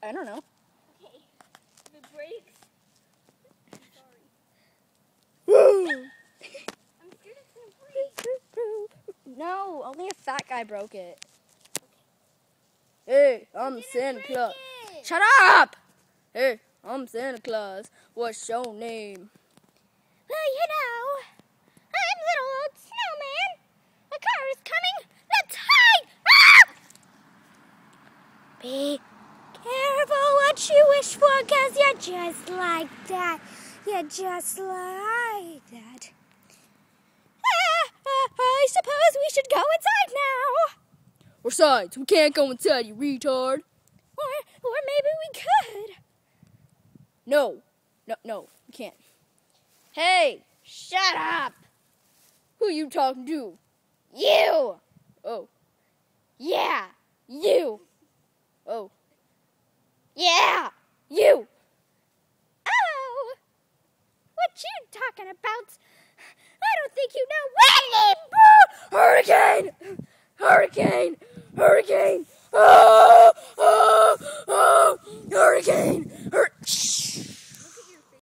I don't know. Okay. If it breaks, I'm sorry. Woo! I'm scared it's gonna break. No, only a fat guy broke it. Hey, I'm Santa Claus. Shut up! Hey, I'm Santa Claus. What's your name? Well, you know, I'm little old snowman. A car is coming. Let's hide! Ah! Be careful what you wish for, 'cause you're just like that. You're just like that. I suppose we should go inside now. Besides, we can't go inside, you retard. Or maybe we could. No, we can't. Hey, Shut up. who you talking to? You. Oh, Yeah. You. oh, Yeah. you! Oh. What you talking about? I don't think you know Hurricane! Hurricane! Hurricane! Oh! Oh! Oh! Hurricane!